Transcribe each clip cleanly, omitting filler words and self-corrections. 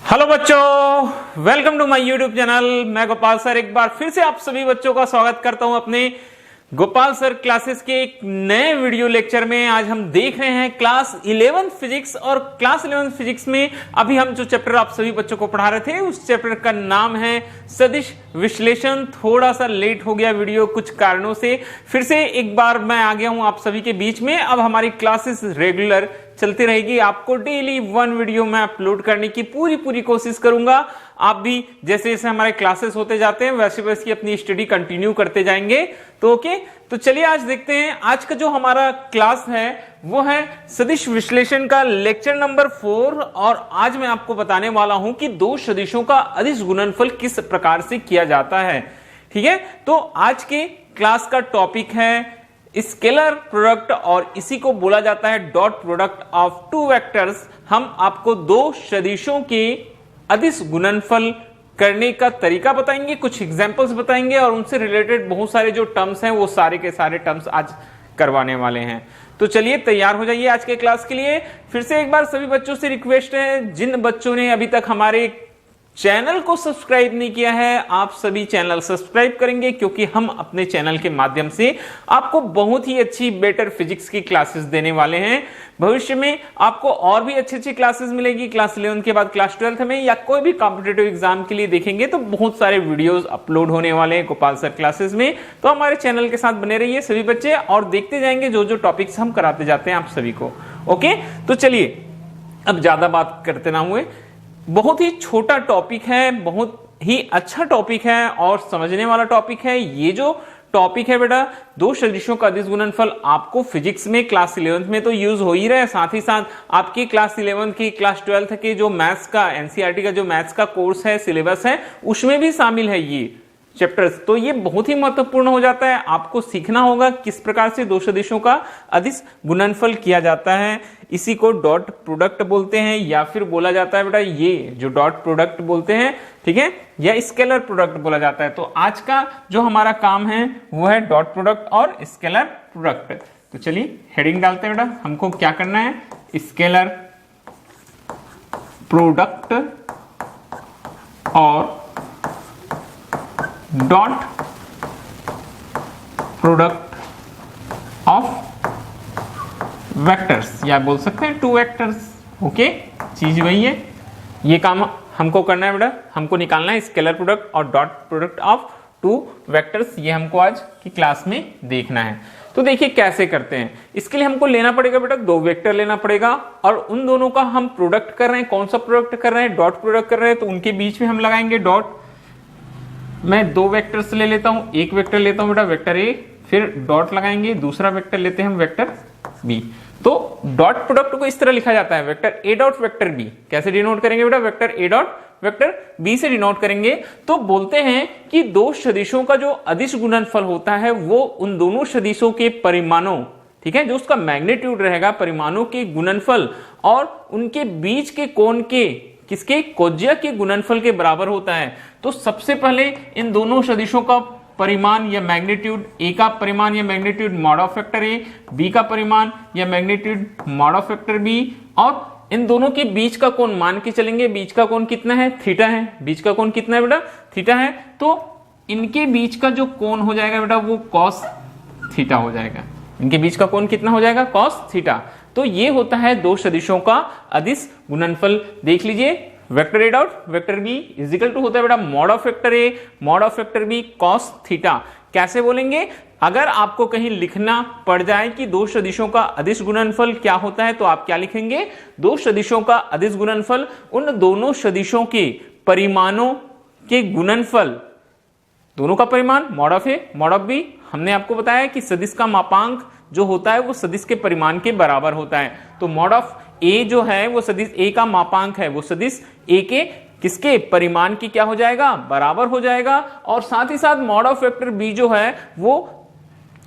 Hello बच्चों, welcome to my YouTube channel. मैं Gopal sir एक बार फिर से आप सभी बच्चों का स्वागत करता हूं अपने गोपाल सर क्लासेस के एक नए वीडियो लेक्चर में। आज हम देख रहे हैं क्लास 11 फिजिक्स, और क्लास 11 फिजिक्स में अभी हम जो चैप्टर आप सभी बच्चों को पढ़ा रहे थे उस चैप्टर का नाम है सदिश विश्लेषण। थोड़ा सा लेट हो गया वीडियो कुछ कारणों से, फिर से एक बार मैं आ गया हूं आप सभी के बीच में। अब हमारी क्लासेस रेगुलर चलती रहेगी, आपको डेली 1 वीडियो मैं अपलोड करने की पूरी कोशिश करूंगा। आप भी जैसे जैसे हमारे क्लासेस होते जाते हैं वैसे वैसे अपनी स्टडी कंटिन्यू करते जाएंगे। तो ओके, तो चलिए आज देखते हैं आज का जो हमारा क्लास है वो है सदिश विश्लेषण का लेक्चर नंबर 4। और आज मैं आपको बताने वाला हूं कि दो सदिशों का अदिश गुणनफल किस प्रकार से किया जाता है। ठीक है, तो आज के क्लास का टॉपिक है स्केलर प्रोडक्ट, और इसी को बोला जाता है dot product of two vectors. हम आपको दो सदिशों के अदिश गुणनफल करने का तरीका बताएंगे, कुछ एग्जांपल्स बताएंगे, और उनसे रिलेटेड बहुत सारे जो टर्म्स हैं वो सारे के सारे टर्म्स आज करवाने वाले हैं। तो चलिए तैयार हो जाइए आज के क्लास के लिए। फिर से एक बार सभी बच्चों से रिक्वेस्ट है, जिन बच्चों ने अभी तक हमारे चैनल को सब्सक्राइब नहीं किया है, आप सभी चैनल सब्सक्राइब करेंगे, क्योंकि हम अपने चैनल के माध्यम से आपको बहुत ही अच्छी बेटर फिजिक्स की क्लासेस देने वाले हैं। भविष्य में आपको और भी अच्छी क्लासेस मिलेगी। क्लास 11 के बाद क्लास 12 में या कोई भी कॉम्पिटिटिव एग्जाम के लिए देखेंगे तो बहुत सारे वीडियोस अपलोड होने वाले हैं गोपाल सर क्लासेस में। तो हमारे चैनल के साथ बने रहिए सभी बच्चे, और देखते जाएंगे जो जो टॉपिक्स हम कराते जाते हैं आप सभी को। ओके, तो चलिए अब ज्यादा बात करते ना हुए, बहुत ही छोटा टॉपिक है, बहुत ही अच्छा टॉपिक है और समझने वाला टॉपिक है। ये जो टॉपिक है बेटा, दो सदिशों का अदिश गुणनफल, आपको फिजिक्स में क्लास 11 में तो यूज हो ही रहा है, साथ ही साथ आपकी क्लास 11 की क्लास 12 के जो मैथ्स का एनसीईआरटी का जो मैथ्स का कोर्स है, सिलेबस है, उसमें भी शामिल है ये चैप्टर्स। तो ये बहुत ही महत्वपूर्ण हो जाता है, आपको सीखना होगा किस प्रकार से दो सदिशों का अदिश गुणनफल किया जाता है। इसी को डॉट प्रोडक्ट बोलते हैं, या फिर बोला जाता है बेटा ये जो डॉट प्रोडक्ट बोलते हैं, ठीक है, या स्केलर प्रोडक्ट बोला जाता है। तो आज का जो हमारा काम है वो है डॉट प्रोडक्ट और स्केलर प्रोडक्ट। तो चलिए हेडिंग डालते हैं बेटा, हमको क्या करना है, स्केलर प्रोडक्ट और डॉट प्रोडक्ट ऑफ वेक्टर्स, या बोल सकते हैं टू वेक्टर्स। ओके, चीज वही है, ये काम हमको करना है बेटा, हमको निकालना है स्केलर प्रोडक्ट और dot product of two vectors. ये हमको आज की क्लास में देखना है। तो देखिए कैसे करते हैं। इसके लिए हमको लेना पड़ेगा बेटा दो वेक्टर लेना पड़ेगा, और उन दोनों का हम प्रोडक्ट कर रहे हैं। कौन सा प्रोडक्ट कर रहे हैं, डॉट प्रोडक्ट कर रहे हैं, तो उनके बीच में हम लगाएंगे डॉट। मैं दो वेक्टर्स ले लेता हूं, एक वेक्टर लेता हूं बेटा वेक्टर ए, फिर डॉट लगाएंगे, दूसरा वेक्टर लेते हैं हम वेक्टर बी। तो डॉट प्रोडक्ट को इस तरह लिखा जाता है, vector A dot vector B. कैसे डिनोट करेंगे बेटा, vector A dot vector B से डिनोट करेंगे। तो बोलते हैं कि दो सदिशों का जो अदिश गुणनफल होता है वो उन दोनों सदिशों के परिमाणों, ठीक है, जो उसका मैग्नीट्यूड रहेगा, परिमाणों के गुणनफल और उनके बीच के कोण के, किसके, कोज्या के गुणनफल के बराबर होता है। तो सबसे पहले इन दोनों सदिशों का परिमाण या मैग्नीट्यूड, ए का परिमाण या magnitude mod of vector A, B का परिमाण या magnitude mod of vector B, और इन दोनों के बीच का कोण मान के चलेंगे। बीच का कोण कितना है, थीटा है। बीच का कोण कितना है बेटा, थीटा है। तो इनके बीच का जो कोण हो जाएगा बेटा वो कॉस थीटा हो जाएगा। इनके बीच का कोण कितना हो जाएगा, कॉस थीटा। तो ये होता है दो सदिशों का अदिश गुणनफल। देख लीजिए, vector A dot vector B is equal to होता है बेटा mod of vector A mod of vector B cos theta. कैसे बोलेंगे, अगर आपको कहीं लिखना पड़ जाए कि दो सदिशों का अदिश गुणनफल क्या होता है, तो आप क्या लिखेंगे, दो सदिशों का अदिश गुणनफल उन दोनों सदिशों के परिमाणों के गुणनफल, दोनों का परिमाण mod of A mod of B. हमने आपको बताया कि सदिश का मापांक जो होता है वो सदिश के परिमाण के बराबर होता है। तो मॉड ऑफ ए जो है वो सदिश ए का मापांक है, वो सदिश ए के किसके परिमाण की क्या हो जाएगा, बराबर हो जाएगा। और साथ ही साथ मॉड ऑफ वेक्टर बी जो है वो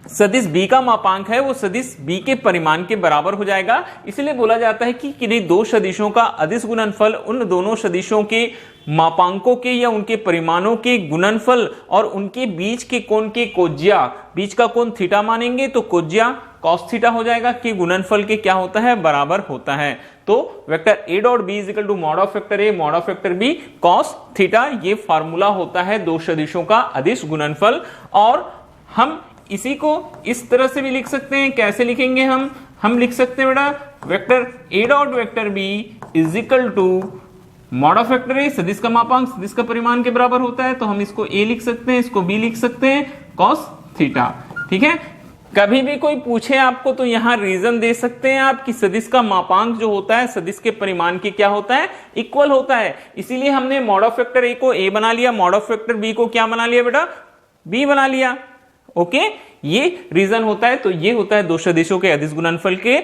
सदिश b का मापांक है वो सदिश b के परिमाण के बराबर हो जाएगा। इसलिए बोला जाता है कि किन्हीं दो सदिशों का अदिश गुणनफल उन दोनों सदिशों के मापांकों के या उनके परिमाणों के गुणनफल और उनके बीच के कोण के कोज्या, बीच का कोण थीटा मानेंगे तो कोज्या कॉस थीटा हो जाएगा कि गुणनफल के क्या होता है, बराबर होता है। तो vector a dot b is equal to mod of vector a mod of vector b cos theta, ये फार्मूला होता है दो सदिशों का अदिश गुणनफल। और हम इसी को इस तरह से भी लिख सकते हैं। कैसे लिखेंगे हम लिख सकते हैं बेटा vector a dot vector b is equal to mod of vector a, सदिश का मापांक सदिश का परिमाण के बराबर होता है, तो हम इसको a लिख सकते हैं, इसको b लिख सकते हैं कॉस थीटा। ठीक है, कभी भी कोई पूछे आपको तो यहां रीजन दे सकते हैं आप कि सदिश का मापांक जो होता है सदिश के परिमाण के क्या होता है, इक्वल होता है। इसीलिए हमने मॉड ऑफ वेक्टर a को a बना लिया, मॉड ऑफ वेक्टर b को क्या बना लिया बेटा, b बना लिया। ओके, ये रीजन होता है। तो ये होता है दो सदिशों के अदिश गुणनफल के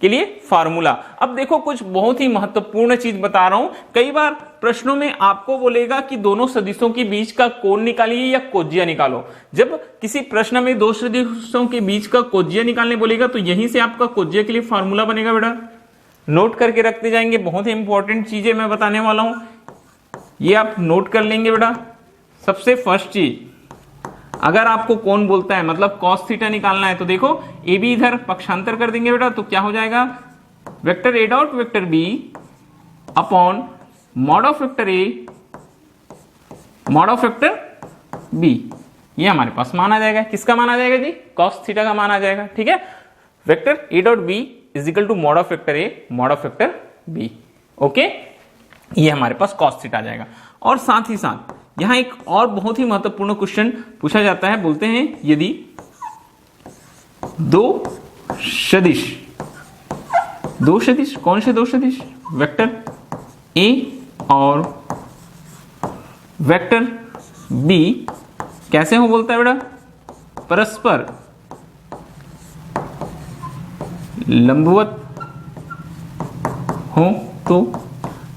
लिए फार्मूला। अब देखो कुछ बहुत ही महत्वपूर्ण चीज बता रहा हूं। कई बार प्रश्नों में आपको बोलेगा कि दोनों सदिशों के बीच का कोण निकालिए या कोज्या निकालो। जब किसी प्रश्न में दो सदिशों के बीच का कोज्या निकालने बोलेगा तो यहीं से आपका कोज्या के लिए फार्मूला बनेगा बेटा, नोट करके रखते जाएंगे। बहुत ही इंपॉर्टेंट चीजें मैं बताने वाला हूं, ये आप नोट कर लेंगे बेटा। सबसे फर्स्ट चीज, अगर आपको कौन बोलता है मतलब cos थीटा निकालना है तो देखो ए बी इधर पक्षांतर कर देंगे बेटा, तो क्या हो जाएगा vector a dot vector b upon mod of vector a mod of vector b, ये हमारे पास मान आ जाएगा। किसका मान आ जाएगा जी, cos थीटा का मान आ जाएगा। ठीक है, vector a dot b is equal to mod of vector a mod of vector b। Okay, ये हमारे पास cos थीटा आ जाएगा। और साथ ही साथ यहां एक और बहुत ही महत्वपूर्ण क्वेश्चन पूछा जाता है, बोलते हैं यदि दो सदिश कौन से दो सदिश, वेक्टर a और वेक्टर b कैसे हो, बोलता है बेटा परस्पर लंबवत हो। तो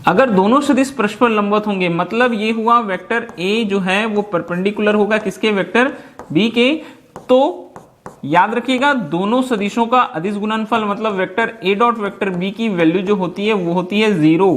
अगर दोनों सदिश परस्पर लंबवत होंगे मतलब ये हुआ वेक्टर a जो है वो परपेंडिकुलर होगा किसके, वेक्टर b के। तो याद रखिएगा दोनों सदिशों का अदिश गुणनफल मतलब vector a dot vector b की वैल्यू जो होती है वो होती है 0।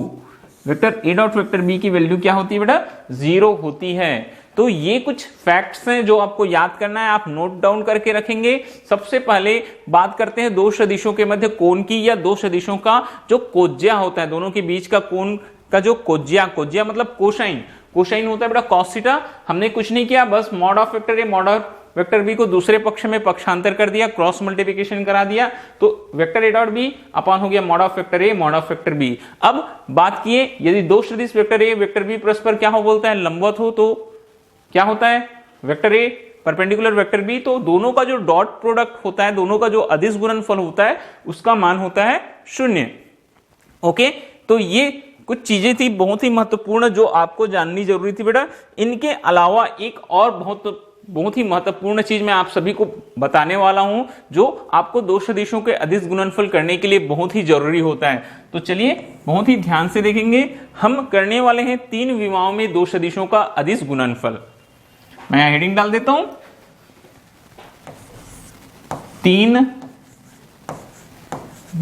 Vector a dot vector b की वैल्यू क्या होती है बेटा, 0 होती है। तो ये कुछ फैक्ट्स हैं जो आपको याद करना है, आप नोट डाउन करके रखेंगे। सबसे पहले बात करते हैं दो सदिशों के मध्य कोण की या दो सदिशों का जो कोज्या होता है, दोनों के बीच का कोण का जो कोज्या मतलब कोसाइन होता है बेटा cos थीटा। हमने कुछ नहीं किया, बस mod of vector a mod of vector b को दूसरे पक्ष में पक्षांतर कर दिया, क्रॉस मल्टीप्लिकेशन करा दिया, तो vector a dot b upon हो गया mod of vector a mod of vector b। अब बात किए यदि दो सदिश वेक्टर a वेक्टर b परस्पर क्या हो बोलता है, लंबवत हो, तो क्या होता है vector a perpendicular vector b, तो दोनों का जो डॉट प्रोडक्ट होता है, दोनों का जो अदिश गुणनफल होता है उसका मान होता है 0। ओके, तो ये कुछ चीजें थी बहुत ही महत्वपूर्ण जो आपको जाननी जरूरी थी बेटा। इनके अलावा एक और बहुत ही महत्वपूर्ण चीज मैं आप सभी को बताने वाला हूं जो आपको दो सदिशों के अदिश गुणनफल करने के लिए बहुत ही जरूरी होता है। तो चलिए बहुत ही ध्यान से देखेंगे, हम करने वाले हैं 3 विमाओं में दो सदिशों का अदिश गुणनफल। मैं यहां हेडिंग डाल देता हूं, 3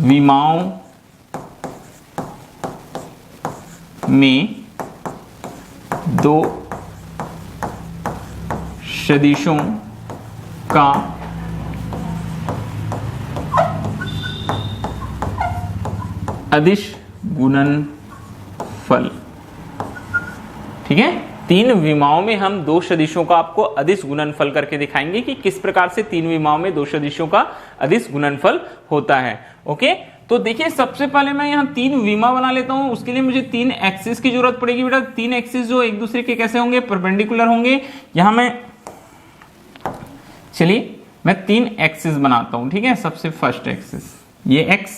विमाओं में दो सदिशों का अदिश गुणनफल। ठीक है, 3 विमाओं में हम दो सदिशों का आपको अदिश गुणनफल करके दिखाएंगे कि किस प्रकार से 3 विमाओं में दो सदिशों का अदिश गुणनफल होता है। ओके, तो देखिए सबसे पहले मैं यहाँ 3 विमा बना लेता हूं। उसके लिए मुझे 3 एक्सिस की जरूरत पड़ेगी बेटा। 3 एक्सिस जो एक दूसरे के कैसे होंगे, परपेंडिकुलर होंगे। यहां मैं चलिए मैं 3 एक्सिस बनाता हूं। ठीक है, सबसे फर्स्ट एक्सिस ये x,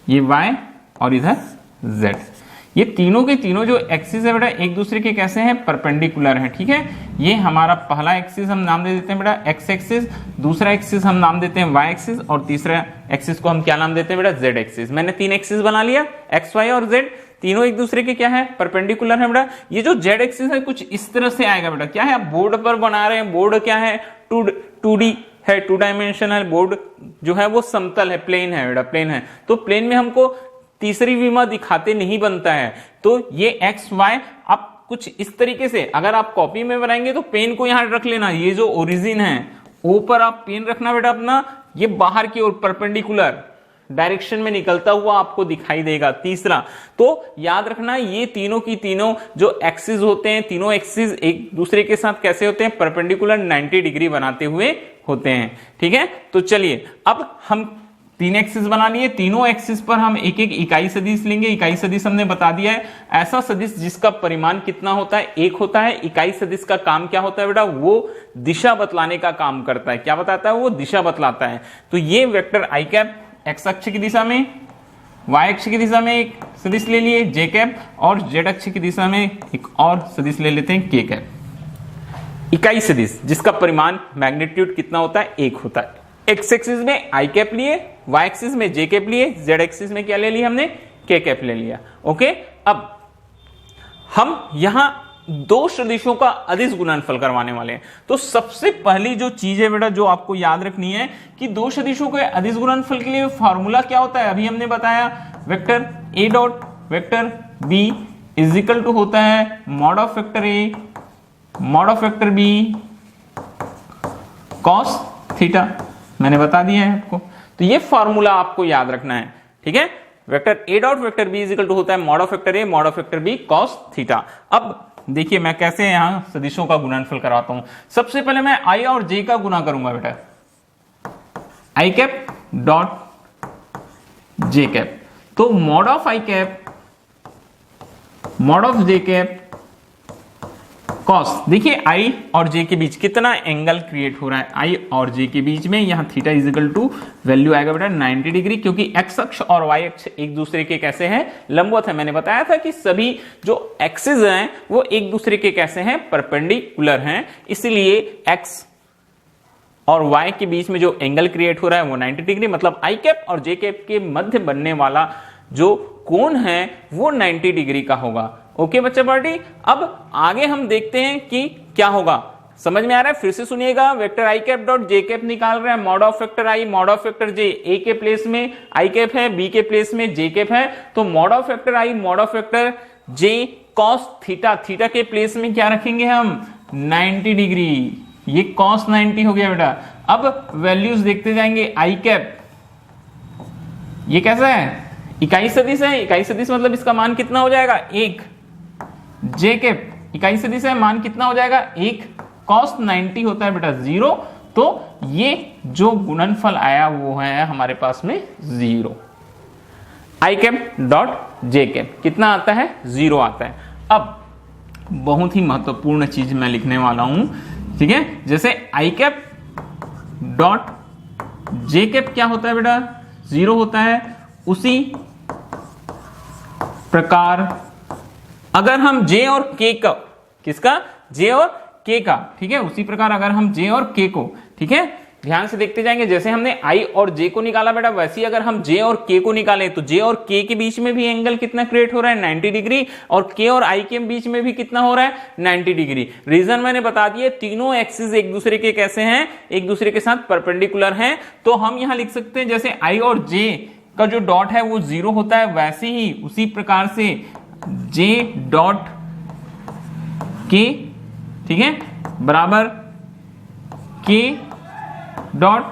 ये y और इधर z। ये तीनों के तीनों जो एक्सिस है बेटा एक दूसरे के कैसे हैं, परपेंडिकुलर है। ठीक है, ये हमारा पहला एक्सिस हम नाम दे देते हैं बेटा x एक्सिस, दूसरा एक्सिस हम नाम देते हैं y एक्सिस और तीसरा एक्सिस को हम क्या नाम देते हैं बेटा, z एक्सिस। मैंने 3 एक्सिस बना लिया, x y और z, तीनों एक दूसरे के क्या है, परपेंडिकुलर है बेटा। ये जो z एक्सिस है कुछ इस तरह से आएगा बेटा। क्या है, आप बोर्ड पर बना रहे हैं, बोर्ड क्या है 2D है, 2 डायमेंशनल बोर्ड जो है वो समतल है, प्लेन है बेटा, प्लेन है, तो प्लेन में हमको तीसरी विमा दिखाते नहीं बनता है। तो ये एक्स वाई आप कुछ इस तरीके से अगर आप कॉपी में बनाएंगे तो पेन को यहां रख लेना, ये जो ओरिजिन है ऊपर आप पेन रखना बेटा अपना, ये बाहर की ओर परपेंडिकुलर डायरेक्शन में निकलता हुआ आपको दिखाई देगा। तीसरा तो याद रखना ये तीनों की तीनों जो एक्सिस होते हैं, तीनों एक्सिस एक दूसरे के साथ कैसे होते हैं, परपेंडिकुलर 90 डिग्री बनाते हुए होते हैं। ठीक है, तो चलिए अब हम 3 एक्सिस बना लिए, तीनों एक्सिस पर हम एक एक इकाई सदिश लेंगे। इकाई सदिश हमने बता दिया है, ऐसा सदिश जिसका परिमाण कितना होता है, 1 होता है। इकाई सदिश का काम क्या होता है बेटा, वो दिशा बतलाने का काम करता है। क्या बताता है, वो दिशा बतलाता है। तो ये वेक्टर आई कैप एक्स अक्ष की दिशा में, वाई अक्ष की दिशा में एक सदिश ले लिए जे कैप, और जेड अक्ष की दिशा में एक और सदिश ले लेते हैं के कैप। इकाई सदिश जिसका परिमाण मैग्नीट्यूड कितना होता है, 1 होता है। एक्स एक्सिस में आई कैप लिए, वाई एक्सिस में जे कैप लिए, जेड एक्सिस में क्या ले लिया हमने, के कैप ले लिया। ओके, अब हम यहां 2 सदिशों का अदिश गुणनफल करवाने वाले हैं। तो सबसे पहली जो चीज है बेटा जो आपको याद रखनी है कि 2 सदिशों के अदिश गुणनफल के लिए फॉर्मूला क्या होता है, अभी हमने बताया vector A dot vector B is equal to होता है mod of vector A mod of vector B cos theta, मैंने बता दिया है आपको। तो ये फॉर्मूला आपको याद रखना है। ठीक है, vector A dot vector B is equal to होता है mod of vector A mod of vector B cos theta. अब देखिए मैं कैसे यहां सदिशों का गुणनफल कराता हूं। सबसे पहले मैं आई और जे का गुना करूंगा बेटा, I cap dot J cap. तो mod of I cap mod of J cap cos, देखिए आई और जे के बीच कितना एंगल क्रिएट हो रहा है, आई और जे के बीच में यहां theta is equal to value आएगा बेटा 90 डिग्री, क्योंकि एक्स अक्ष और वाई अक्ष एक दूसरे के कैसे हैं, लंबवत है। मैंने बताया था कि सभी जो एक्सिस हैं वो एक दूसरे के कैसे हैं, परपेंडिकुलर हैं, इसलिए एक्स और वाई के बीच में जो एंगल क्रिएट हो रहा है वो 90 डिग्री, मतलब आई कैप और जे कैप के मध्य बनने वाला जो कोण है वो 90 डिग्री का होगा। ओके बच्चा पार्टी, अब आगे हम देखते हैं कि क्या होगा, समझ में आ रहा है, फिर से सुनिएगा। Vector I cap dot J cap निकाल रहे हैं, mod of vector I mod of vector J, A के प्लेस में आई कैप है, बी के प्लेस में जे कैप है, तो mod of vector I mod of vector J cos theta, theta के प्लेस में क्या रखेंगे हम, 90 डिग्री, ये कॉस 90 हो गया बेटा। अब वैल्यूज देखते जाएंगे, आई कैप ये कैसा है, इकाई सदिश है, इकाई सदिश मतलब इसका मान कितना हो जाएगा, 1। जे कैप इकाई सदिश है, मान कितना हो जाएगा, 1, कॉस 90 होता है बेटा 0, तो ये जो गुणनफल आया वो है हमारे पास में 0। आई कैप डॉट जे कैप कितना आता है, 0 आता है। अब बहुत ही महत्वपूर्ण चीज मैं लिखने वाला हूं, ठीक है, जैसे आई कैप डॉट जे कैप क्या होता है बेटा, 0 होता है, उसी प्रकार अगर हम जे और के का, किसका, जे और के का, ठीक है, उसी प्रकार अगर हम जे और के को, ठीक है, ध्यान से देखते जाएंगे, जैसे हमने आई और जे को निकाला बेटा, वैसे ही अगर हम जे और के को निकालें तो जे और के के बीच में भी एंगल कितना क्रिएट हो रहा है, 90 डिग्री, और के और आई के बीच में भी कितना हो रहा है, 90 डिग्री। रीजन मैंने बता दिए, तीनों एक्सिस एक दूसरे के कैसे हैं, एक दूसरे के साथ परपेंडिकुलर हैं। तो हम यहां लिख सकते हैं जैसे आई और जे का जो डॉट है वो 0 होता है, वैसे ही उसी प्रकार से जे डॉट के, ठीक है, बराबर के डॉट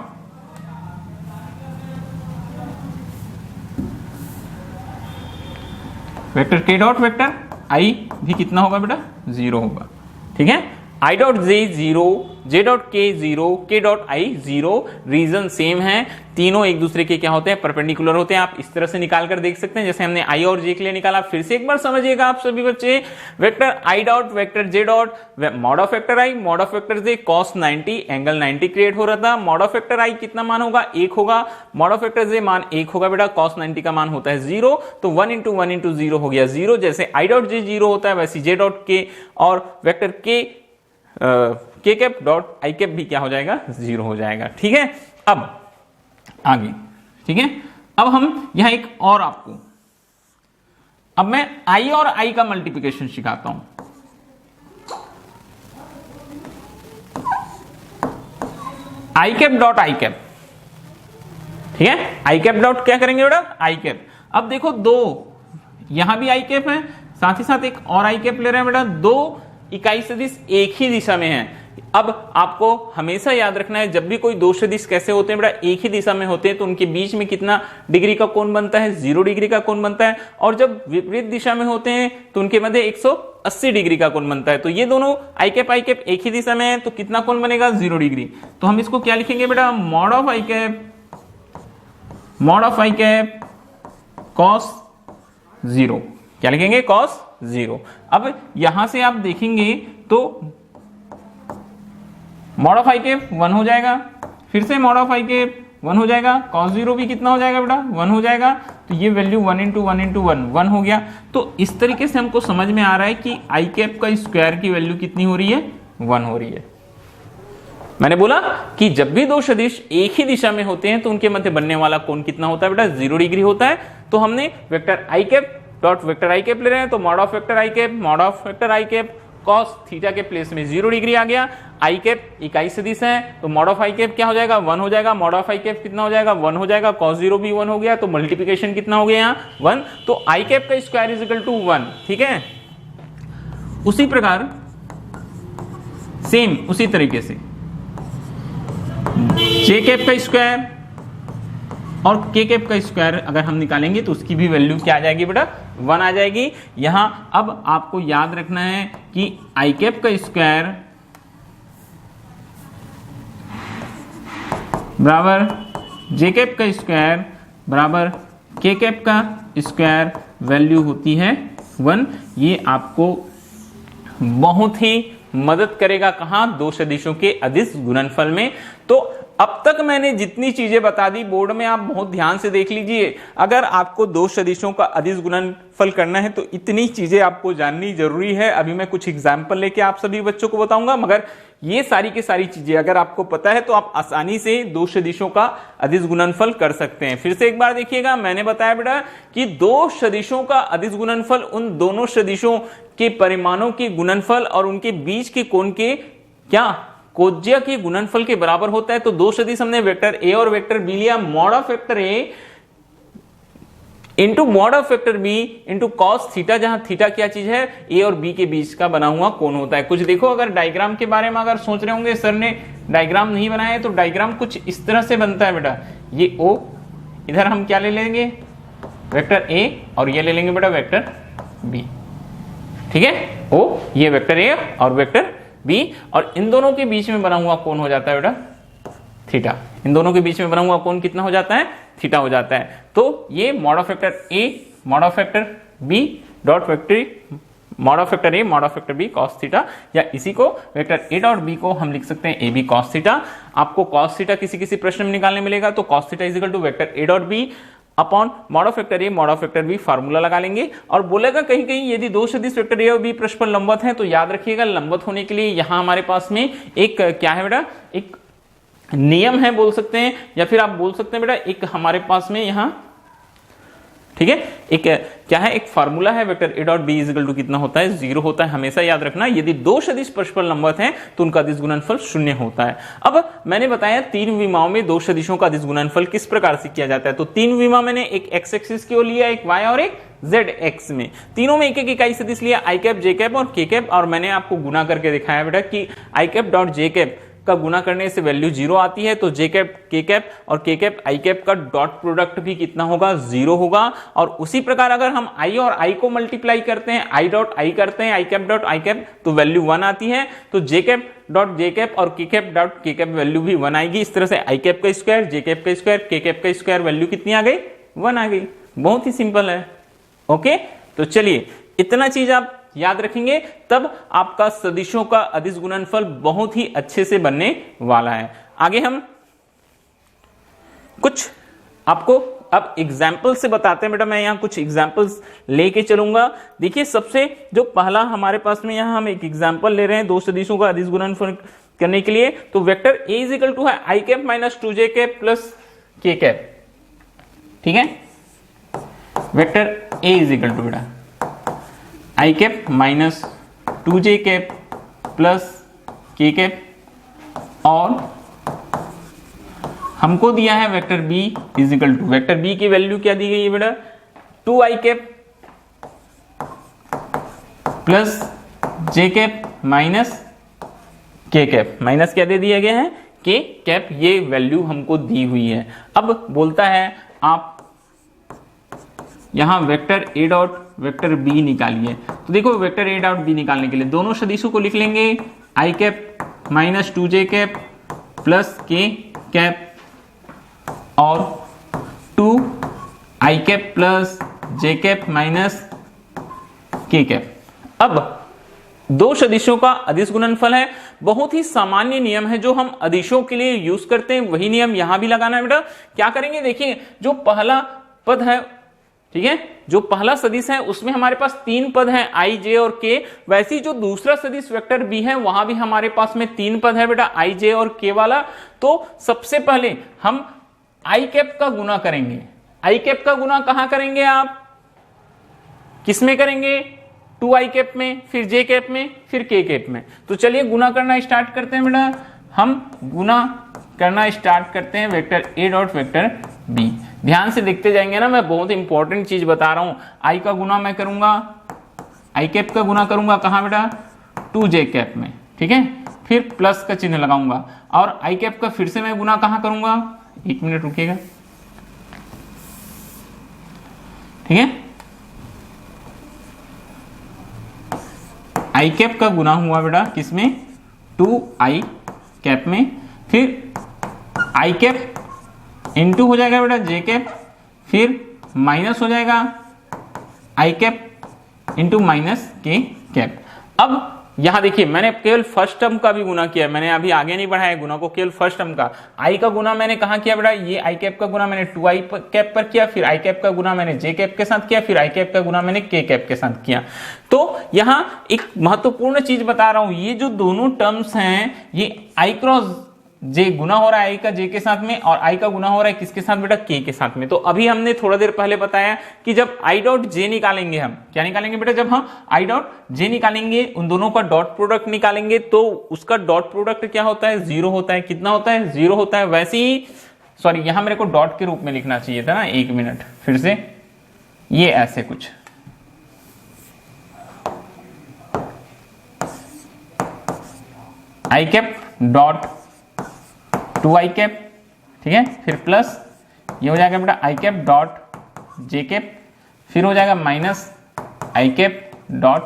वेक्टर के डॉट वेक्टर आई भी कितना होगा बेटा, 0 होगा। ठीक है, I dot J 0, J dot के 0, के डॉट आई 0, रीजन सेम है, तीनों एक दूसरे के क्या होते हैं, परपेंडिकुलर होते हैं। आप इस तरह से निकाल कर देख सकते हैं जैसे हमने आई और जे के लिए निकाला। फिर से एक बार समझिएगा आप सभी बच्चे, vector I dot vector J dot mod of vector I mod of vector J cos 90, angle 90 create हो रहा था। मॉड ऑफ वेक्टर आई कितना मान होगा, 1 होगा, मॉड ऑफ वेक्टर जे मान 1 होगा बेटा, कॉस 90 का मान होता है 0, तो 1 इंटू 1 इंटू 0 हो गया 0। जैसे आई डॉट जे 0 होता है वैसे जे डॉट के और वेक्टर के कैप डॉट आई कैप भी क्या हो जाएगा, 0 हो जाएगा। ठीक है, अब आगे, ठीक है, अब हम यहां एक और आपको, अब मैं आई और आई का मल्टीप्लिकेशन सिखाता हूं। आई कैप डॉट आई कैप, ठीक है, आई कैप डॉट क्या करेंगे बेटा, आई कैप। अब देखो दो यहां भी आई कैप है, साथ ही साथ एक और आई कैप ले रहे हैं बेटा, दो इकाई सदिश एक ही दिशा में है। अब आपको हमेशा याद रखना है जब भी कोई दो सदिश कैसे होते हैं बेटा, एक ही दिशा में होते हैं तो उनके बीच में कितना डिग्री का कोण बनता है, 0 डिग्री का कोण बनता है। और जब विपरीत दिशा में होते हैं तो उनके मध्य 180 डिग्री का कोण बनता है। तो ये दोनों आई कैप एक ही दिशा में है तो कितना कोण बनेगा, 0 डिग्री। तो हम इसको क्या लिखेंगे बेटा, mod of I cap cos 0, क्या लिखेंगे, कॉस 0। अब यहां से आप देखेंगे तो मॉड ऑफ आई कैप 1 हो जाएगा, फिर से मॉड ऑफ आई कैप 1 हो जाएगा, cos 0 भी कितना हो जाएगा बेटा, 1 हो जाएगा। तो ये वैल्यू 1 इंटू 1 इंटू 1 हो गया। तो इस तरीके से हमको समझ में आ रहा है कि आई कैप का स्क्वायर की वैल्यू कितनी हो रही है, 1 हो रही है। मैंने बोला कि जब भी दो सदिश एक ही दिशा में होते हैं तो उनके मध्य बनने वाला कोण कितना होता है बेटा, 0 डिग्री होता है। तो हमने vector I cap dot vector I cap ले रहे हैं, तो mod of vector I cap cos theta के प्लेस में 0 डिग्री आ गया। आई कैप इकाई सदिश है तो मॉड ऑफ आई कैप क्या हो जाएगा, 1 हो जाएगा। मॉड ऑफ आई कैप कितना हो जाएगा, 1 हो जाएगा। cos 0 भी 1 हो गया तो मल्टीप्लिकेशन कितना हो गया यहाँ, 1। तो आई कैप का स्क्वायर इज इक्वल टू 1, ठीक है। उसी प्रकार सेम उसी तरीके से जे कैप का स्क्वायर और के कैप का स्क्वायर अगर हम निकालेंगे तो उसकी भी वैल्यू क्या आ जाएगी बेटा, 1 आ जाएगी। यहां अब आपको याद रखना है कि आई कैप का स्क्वायर बराबर जे कैप का स्क्वायर बराबर के कैप का स्क्वायर वैल्यू होती है 1। ये आपको बहुत ही मदद करेगा कहां, दो सदिशों के अदिश गुणनफल में। तो अब तक मैंने जितनी चीजें बता दी बोर्ड में आप बहुत ध्यान से देख लीजिए। अगर आपको दो सदिशों का अदिश गुणनफल करना है तो इतनी चीजें आपको जाननी जरूरी है। अभी मैं कुछ एग्जाम्पल लेके आप सभी बच्चों को बताऊंगा, मगर ये सारी की सारी चीजें अगर आपको पता है तो आप आसानी से दो सदिशों का अदिश गुणनफल कर सकते हैं। फिर से एक बार देखिएगा, मैंने बताया बेटा कि दो सदिशों का अदिश गुणनफल उन दोनों सदिशों के परिमाणों के गुणनफल और उनके बीच के कोण के क्या, कोज्या के गुणनफल के बराबर होता है। तो दो सदिश हमने वेक्टर ए और वेक्टर बी लिया, mod of vector A into mod of vector B into cos theta, जहां थीटा क्या चीज है, ए और बी के बीच का बना हुआ कोण होता है। कुछ देखो, अगर डायग्राम के बारे में अगर सोच रहे होंगे सर ने डायग्राम नहीं बनाया है, तो डायग्राम कुछ इस तरह से बनता है बेटा। ये ओ, इधर हम क्या ले लेंगे, वेक्टर ए, और ये ले लेंगे बेटा वेक्टर बी, ठीक है। ओ ये वेक्टर ए और वेक्टर बी, और इन दोनों के बीच में बना हुआ कोण हो जाता है बेटा थीटा। इन दोनों के बीच में बना हुआ कोण कितना हो जाता है, थीटा हो जाता है। तो ये mod of vector A mod of vector B dot vector mod of vector A mod of vector B cos theta, या इसी को वेक्टर ए डॉट बी को हम लिख सकते हैं ए बी कॉस थीटा। आपको कॉस थीटा किसी किसी प्रश्न में निकालने मिलेगा, तो cos theta is equal to vector A dot B upon mod of vector A mod of vector B, formula लगा लेंगे। और बोलेगा कहीं कहीं यदि दो सदिश वेक्टर ए और बी परस्पर लंबवत हैं, तो याद रखिएगा लंबवत होने के लिए यहां हमारे पास में एक क्या है बेटा, एक नियम है बोल सकते हैं, या फिर आप बोल सकते हैं बेटा एक हमारे पास में यहां, ठीक है, एक क्या है, एक फार्मूला है, vector A dot B is equal to कितना होता है, 0 होता है। हमेशा याद रखना, यदि दो सदिश परस्पर लंबवत हैं तो उनका अदिश गुणनफल 0 होता है। अब मैंने बताया तीन विमाओं में दो सदिशों का अदिश गुणनफल किस प्रकार से किया जाता है। तो तीन विमा मैंने एक एक्स एक्सिस की ओर लिया, एक वाई और एक जेड एक्स में, तीनों में एक एक इकाई सदिश लिया, आई कैप जे कैप और के कैप, और मैंने आपको गुना करके दिखाया बेटा कि आई कैप डॉट जे कैप का गुना करने से वैल्यू 0 आती है, तो जे कैप के कैप और के कैप आई कैप का डॉट प्रोडक्ट भी कितना होगा, 0 होगा। और उसी प्रकार अगर हम आई और आई को मल्टीप्लाई करते हैं, आई डॉट आई करते हैं, आई कैप डॉट आई कैप, तो वैल्यू 1 आती है। तो जे कैप डॉट जे कैप और के कैप डॉट के कैप वैल्यू भी 1 आएगी। इस तरह से आई कैप का स्क्वायर, जे कैप का स्क्वायर, के कैप का स्क्वायर वैल्यू कितनी आ गई, 1 आ गई। बहुत ही सिंपल है। ओके, तो चलिए इतना चीज आप याद रखेंगे, तब आपका सदिशों का अदिश गुणनफल बहुत ही अच्छे से बनने वाला है। आगे हम कुछ आपको अब एग्जाम्पल से बताते हैं बेटा। मैं यहां कुछ एग्जाम्पल्स लेके चलूंगा। देखिए सबसे जो पहला हमारे पास में यहां हम एक एग्जाम्पल ले रहे हैं दो सदिशों का अदिश गुणनफल करने के लिए। तो vector A is equal to है I cap minus 2j cap plus K cap, ठीक है। Vector A is equal to बेटा I cap minus 2j cap plus K cap और हमको दिया है vector B is equal to, vector B की value क्या दी गई है बेटा, 2i cap plus J cap minus K cap, minus क्या दे दिया गया है, के कैप, ये वैल्यू हमको दी हुई है। अब बोलता है आप यहां vector A dot vector B निकालिए। तो देखो वेक्टर ए डॉट बी निकालने के लिए दोनों सदिशों को लिख लेंगे, I cap minus 2j cap plus K cap और 2i cap plus J cap minus K cap. अब दो सदिशों का अदिश गुणनफल है, बहुत ही सामान्य नियम है जो हम अदिशों के लिए यूज करते हैं, वही नियम यहां भी लगाना है बेटा। क्या करेंगे, देखिए जो पहला पद है, ठीक है, जो पहला सदिश है उसमें हमारे पास 3 पद हैं i, j और k। वैसे ही जो दूसरा सदिश वेक्टर b है वहां भी हमारे पास में 3 पद है बेटा, i, j और k वाला। तो सबसे पहले हम i कैप का गुना करेंगे। i कैप का गुना कहां करेंगे आप, किसमें करेंगे, 2i कैप में, फिर j कैप में, फिर k कैप में। तो चलिए गुना करना स्टार्ट करते हैं बेटा। हम गुना करना स्टार्ट करते हैं vector a dot vector b। ध्यान से देखते जाएंगे ना, मैं बहुत इंपॉर्टेंट चीज बता रहा हूं। i का गुना मैं करूंगा, i कैप का गुना करूंगा कहां बेटा, 2j कैप में, ठीक है, फिर प्लस का चिन्ह लगाऊंगा। और i कैप का फिर से मैं गुना कहां करूंगा, 1 मिनट रुकिएगा, ठीक है, i कैप का गुना हुआ बेटा किसमें, 2i कैप में, फिर i कैप इंटू हो जाएगा बेटा j कैप, फिर माइनस हो जाएगा i cap into minus k cap. अब यहां देखिए मैंने केवल फर्स्ट टर्म का भी गुना किया, मैंने अभी आगे नहीं बढ़ाया गुना को, केवल फर्स्ट टर्म का। i का गुना मैंने कहां किया बेटा, ये i कैप का गुना मैंने 2i कैप पर किया, फिर i कैप का गुना मैंने j कैप के साथ किया, फिर i कैप का गुना मैंने k कैप के साथ किया। तो यहां एक महत्वपूर्ण चीज बता रहा हूं, ये जो दोनों टर्म्स हैं ये i क्रॉस j गुना हो रहा है i का j के साथ में, और i का गुना हो रहा है किसके साथ बेटा, k के साथ में। तो अभी हमने थोड़ा देर पहले बताया कि जब i डॉट j निकालेंगे, हम क्या निकालेंगे बेटा, जब हम i डॉट j निकालेंगे, उन दोनों का डॉट प्रोडक्ट निकालेंगे, तो उसका डॉट प्रोडक्ट क्या होता है, 0 होता है। कितना होता है, 0 होता है। वैसे ही सॉरी, यहां मेरे को डॉट के रूप में लिखना चाहिए था ना, 1 मिनट, फिर से ये ऐसे कुछ, i cap dot 2i cap, ठीक है, फिर प्लस ये हो जाएगा बेटा i cap dot j cap, फिर हो जाएगा minus i cap dot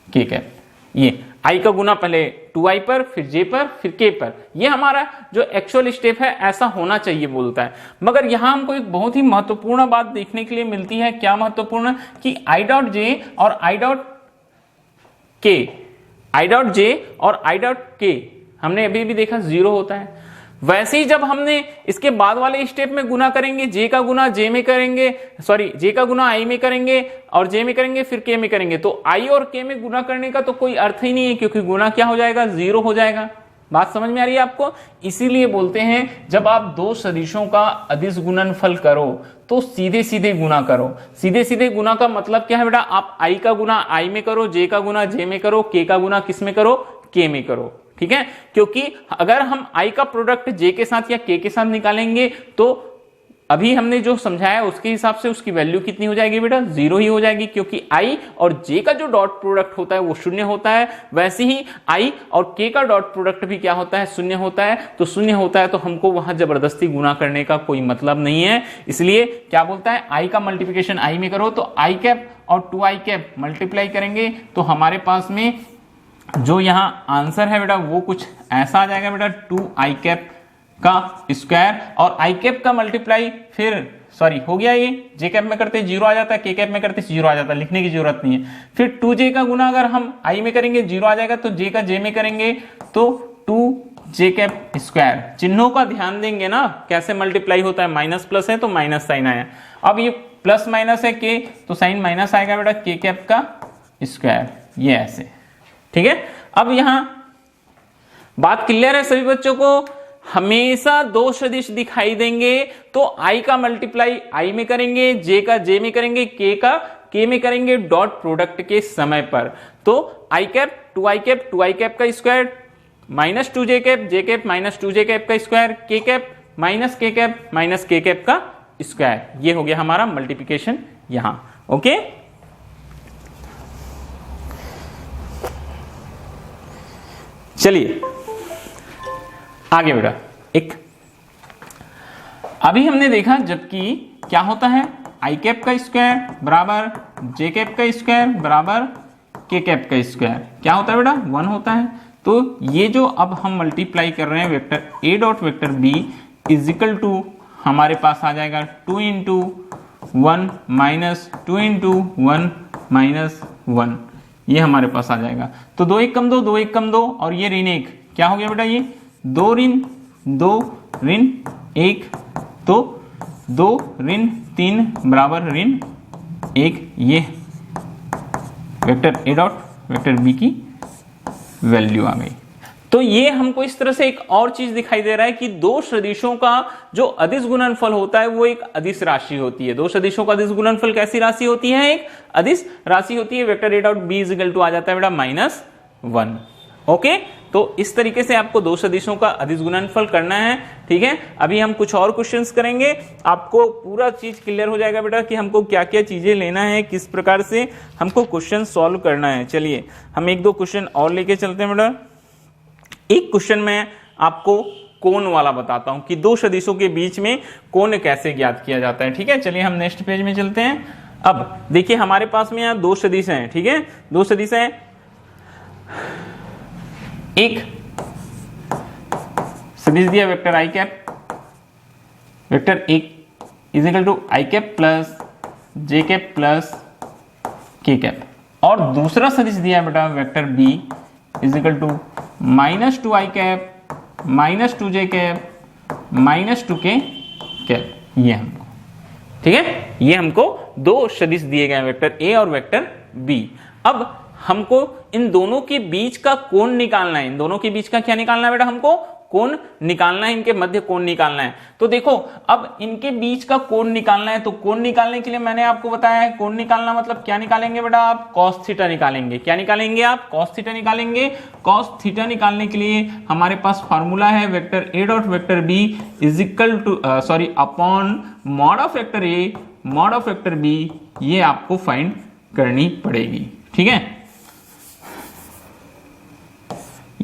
k cap. ये i का गुना पहले 2i पर, फिर j पर, फिर k पर। ये हमारा जो एक्चुअल स्टेप है ऐसा होना चाहिए बोलता है। मगर यहां हमको एक बहुत ही महत्वपूर्ण बात देखने के लिए मिलती है। क्या महत्वपूर्ण, कि i डॉट j और i dot k, i dot j और i डॉट k हमने अभी भी देखा 0 होता है। वैसे ही जब हमने इसके बाद वाले स्टेप में गुना करेंगे, j का गुना j में करेंगे, सॉरी j का गुना i में करेंगे और j में करेंगे, फिर k में करेंगे, तो i और k में गुना करने का तो कोई अर्थ ही नहीं है, क्योंकि गुना क्या हो जाएगा, 0 हो जाएगा। बात समझ में आ रही है आपको? इसीलिए बोलते हैं जब आप दो सदिशों का अदिश गुणनफल करो तो सीधे सीधे गुना करो। सीधे सीधे गुना का मतलब क्या है बेटा, आप i का गुना i में करो, j का गुना j में करो, k का गुना किस में करो, k में करो, ठीक है। क्योंकि अगर हम i का प्रोडक्ट j के साथ या k के साथ निकालेंगे तो अभी हमने जो समझाया उसके हिसाब से उसकी वैल्यू कितनी हो जाएगी बेटा, 0 ही हो जाएगी, क्योंकि i और j का जो डॉट प्रोडक्ट होता है वो 0 होता है। वैसे ही i और k का डॉट प्रोडक्ट भी क्या होता है, 0 होता है। तो 0 होता है तो हमको वहां जबरदस्ती गुना करने का कोई मतलब नहीं है। इसलिए क्या बोलता है, i का मल्टीप्लिकेशन i में करो, तो i कैप और 2i कैप मल्टीप्लाई करेंगे तो हमारे पास में जो यहाँ आंसर है बेटा वो कुछ ऐसा आ जाएगा बेटा, 2i कैप का स्क्वायर और i कैप का मल्टीप्लाई, फिर सॉरी हो गया ये, j कैप में करते 0 आ जाता है, k कैप में करते 0 आ जाता है, लिखने की जरूरत नहीं है। फिर 2j का गुना अगर हम i में करेंगे 0 आ जाएगा, तो j का j में करेंगे तो 2j कैप स्क्वायर। चिन्हों का ध्यान देंगे ना कैसे मल्टीप्लाई होता है, माइनस प्लस है तो माइनस साइन आया, अब ये प्लस माइनस है k तो साइन माइनस आएगा बेटा, k कैप का स्क्वायर, ये ऐसे, ठीक है। अब यहां बात क्लियर है सभी बच्चों को? हमेशा दो सदिश दिखाई देंगे तो i का मल्टीप्लाई i में करेंगे, j का j में करेंगे, k का k में करेंगे डॉट प्रोडक्ट के समय पर। तो i cap 2i cap 2i cap का square minus 2j cap, j cap minus 2j cap का square, k cap minus k cap minus k cap का स्क्वायर। ये हो गया हमारा मल्टीप्लिकेशन यहां। ओके, चलिए आगे बेटा। एक अभी हमने देखा जबकि क्या होता है, आई कैप का स्क्वायर बराबर जे कैप का स्क्वायर बराबर के कैप का स्क्वायर क्या होता है बेटा, 1 होता है। तो ये जो अब हम मल्टीप्लाई कर रहे हैं vector A dot vector B is equal to हमारे पास आ जाएगा 2 इंटू 1 माइनस 2 इंटू 1 माइनस 1, ये हमारे पास आ जाएगा। तो 2 1 कम 2, 2 1 कम 2 और ये ऋण 1 क्या हो गया बेटा, ये 2 ऋण 2 ऋण 1, तो 2 ऋण 3 बराबर ऋण 1, ये vector A dot vector B की वैल्यू आ गई। तो ये हमको इस तरह से एक और चीज दिखाई दे रहा है कि दो सदिशों का जो अदिश गुणनफल होता है वो एक अदिश राशि होती है। दो सदिशों का अदिश गुणनफल कैसी राशि होती है, एक अदिश राशि होती है। Vector A dot B is equal to आ जाता है बेटा -1। ओके, तो इस तरीके से आपको दो सदिशों का अदिश गुणनफल करना है। ठीक है, अभी हम कुछ और क्वेश्चंस करेंगे, आपको पूरा चीज क्लियर हो जाएगा बेटा कि हमको क्या क्या चीजें लेना है, किस प्रकार से हमको क्वेश्चन सॉल्व करना है। चलिए हम एक दो क्वेश्चन और लेके चलते हैं बेटा। एक क्वेश्चन में आपको कोण वाला बताता हूं कि दो सदिशों के बीच में कोण कैसे ज्ञात किया जाता है। ठीक है, चलिए हम नेक्स्ट पेज में चलते हैं। अब देखिए हमारे पास में यहाँ दो सदिश हैं। ठीक है, दो सदिश हैं, एक सदिश दिया vector I cap, vector A is equal to I cap plus J cap plus K cap, और दूसरा सदिश दिया बेटा vector B is equal to -2 I cap -2 J cap -2 K cap. ये हमको, ठीक है, ये हमको दो सदिश दिए गए वेक्टर ए और वेक्टर बी। अब हमको इन दोनों के बीच का कोण निकालना है। इन दोनों के बीच का क्या निकालना है बेटा, हमको कोण निकालना है, इनके मध्य कोण निकालना है। तो देखो अब इनके बीच का कोण निकालना है, तो कोण निकालने के लिए मैंने आपको बताया है, कोण निकालना मतलब क्या निकालेंगे बेटा, आप कॉस थीटा निकालेंगे। क्या निकालेंगे आप, कॉस थीटा निकालेंगे। कॉस थीटा निकालने के लिए हमारे पास फॉर्मूला है vector A dot vector B is equal to upon mod of vector A mod of vector B, ये आपको फाइंड करनी पड़ेगी। ठीक है,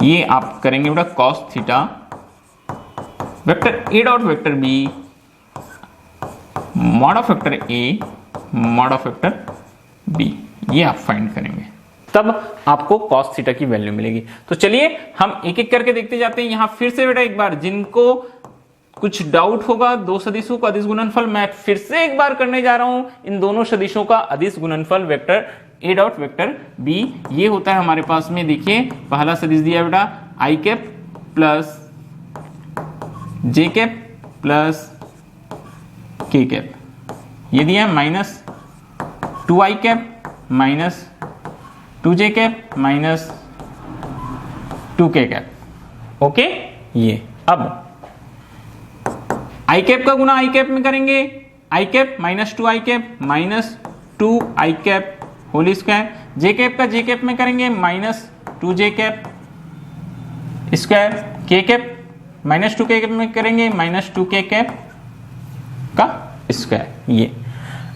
ये आप करेंगे बेटा cos theta vector A dot vector B mod of vector A mod of vector B, ये आप फाइंड करेंगे, तब आपको कॉस थीटा की वैल्यू मिलेगी। तो चलिए हम एक एक करके देखते जाते हैं। यहां फिर से बेटा एक बार जिनको कुछ डाउट होगा दो सदिशों का अदिश गुणनफल, मैं फिर से एक बार करने जा रहा हूं। इन दोनों सदिशों का अदिश गुणनफल vector A dot vector B ये होता है हमारे पास में। देखिए पहला सदिश दिया बेटा I cap plus J cap plus K cap, ये दिया -2 I cap -2 J cap -2 K cap. Okay, ये अब आई कैप का गुना आई कैप में करेंगे, आई cap -2 I cap -2 I cap whole square, J cap का जे कैप में करेंगे -2 जे कैप स्क्वायर, के कैप -2 के कैप में करेंगे -2 के कैप का स्क्वायर। ये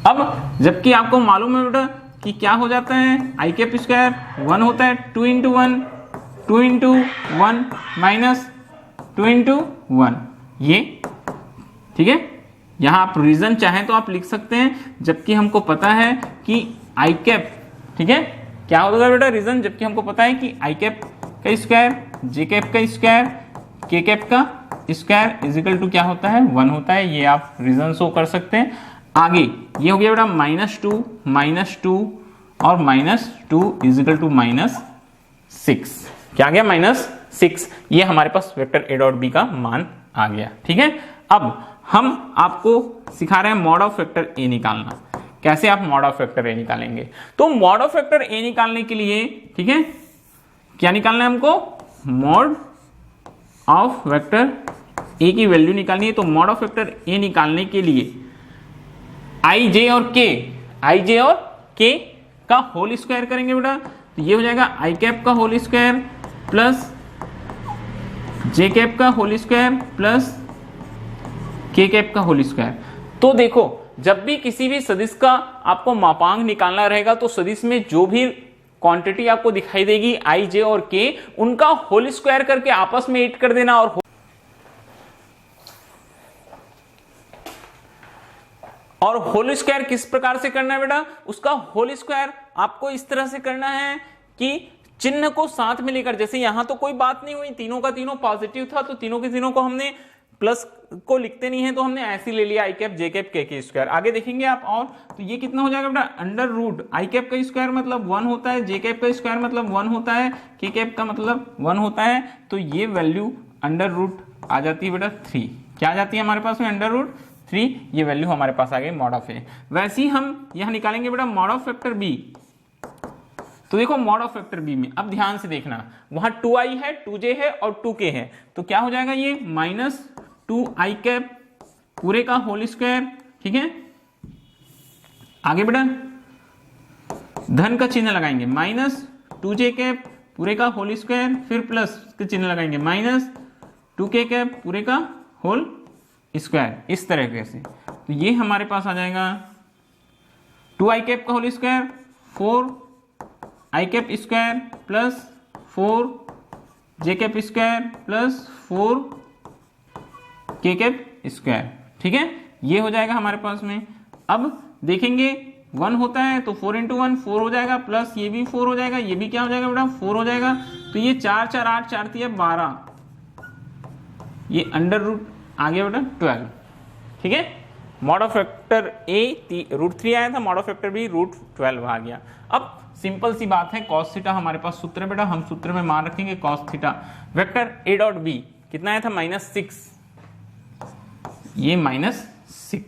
अब जबकि आपको मालूम है बेटा कि क्या हो जाता है, आई कैप स्क्वायर 1 होता है, 2 इंटू 1 2 इंटू 1 माइनस 2 इंटू 1, ये ठीक है। यहां आप रीजन चाहें तो आप लिख सकते हैं, जबकि हमको पता है कि आई कैप, ठीक है, क्या होगा बेटा रीजन, जबकि हमको पता है कि आई कैप का स्क्वायर जे कैप का स्क्वायर के कैप का स्क्वायर इज इक्वल टू क्या होता है, 1 होता है। ये आप रीजन शो कर सकते हैं। आगे ये हो गया बेटा -2 और -2 इज इक्वल टू -6, क्या आ गया -6। ये हमारे पास वेक्टर ए डॉट बी का मान आ गया। ठीक है, अब हम आपको सिखा रहे हैं मॉड ऑफ वेक्टर ए निकालना। कैसे आप मॉड ऑफ वेक्टर ए निकालेंगे, तो मॉड ऑफ वेक्टर ए निकालने के लिए, ठीक है, क्या निकालना है हमको, मॉड ऑफ वेक्टर ए की वैल्यू निकालनी है। तो मॉड ऑफ वेक्टर ए निकालने के लिए आई जे और के का होल स्क्वायर करेंगे बेटा। तो ये हो जाएगा आई कैप का whole square plus J cap का whole square plus K cap का होल स्क्वायर। तो देखो जब भी किसी भी सदिश का आपको मापांक निकालना रहेगा तो सदिश में जो भी क्वांटिटी आपको दिखाई देगी आई, जे और के, उनका होल स्क्वायर करके आपस में ऐड कर देना। और होल स्क्वायर किस प्रकार से करना है बेटा, उसका होल स्क्वायर आपको इस तरह से करना है कि चिन्ह को साथ में लेकर, जैसे यहां तो कोई बात नहीं हुई, तीनों का तीनों पॉजिटिव था तो तीनों के तीनों को हमने प्लस को लिखते नहीं है तो हमने ऐसे ले लिया आई कैप जे कैप के स्क्वायर। आगे देखेंगे आप, और तो ये कितना हो जाएगा बेटा, अंडर रूट आई कैप का स्क्वायर मतलब 1 होता है, जे कैप का स्क्वायर मतलब 1 होता है, के कैप का मतलब 1 होता है, तो ये वैल्यू अंडर रूट आ जाती है बेटा 3। क्या आ जाती है हमारे पास में, अंडर रूट 3, ये वैल्यू हमारे पास आ गई मॉड ऑफ ए। वैसे ही हम यहां निकालेंगे बेटा मॉड ऑफ फैक्टर बी। तो देखो मॉड ऑफ फैक्टर बी में अब ध्यान से देखना, वहां 2i है, 2j है और 2k है, तो क्या हो जाएगा ये माइनस 2i कैप पूरे का होल स्क्वायर। ठीक है, आगे बेटा धन का चिन्ह लगाएंगे, माइनस 2j कैप पूरे का होल स्क्वायर, फिर प्लस का चिन्ह लगाएंगे, माइनस 2k कैप पूरे का होल स्क्वायर, इस तरह से। तो ये हमारे पास आ जाएगा 2i कैप का whole square 4i cap square plus 4j cap square plus 4k cap square. ठीक है, ये हो जाएगा हमारे पास में। अब देखेंगे 1 होता है तो 4 इंटू 1 4 हो जाएगा, प्लस ये भी 4 हो जाएगा, ये भी क्या हो जाएगा बेटा 4 हो जाएगा, तो ये 4 4 8 4 3 12, ये अंडर रूट आ गया बेटा 12। ठीक है, mod of vector A root 3 आया था, mod of vector B root 12 आ गया। अब सिंपल सी बात है, कॉस थीटा हमारे पास सूत्र है बेटा, हम सूत्र में मान रखेंगे cos theta. Vector A dot B कितना आया था, -6, ये -6।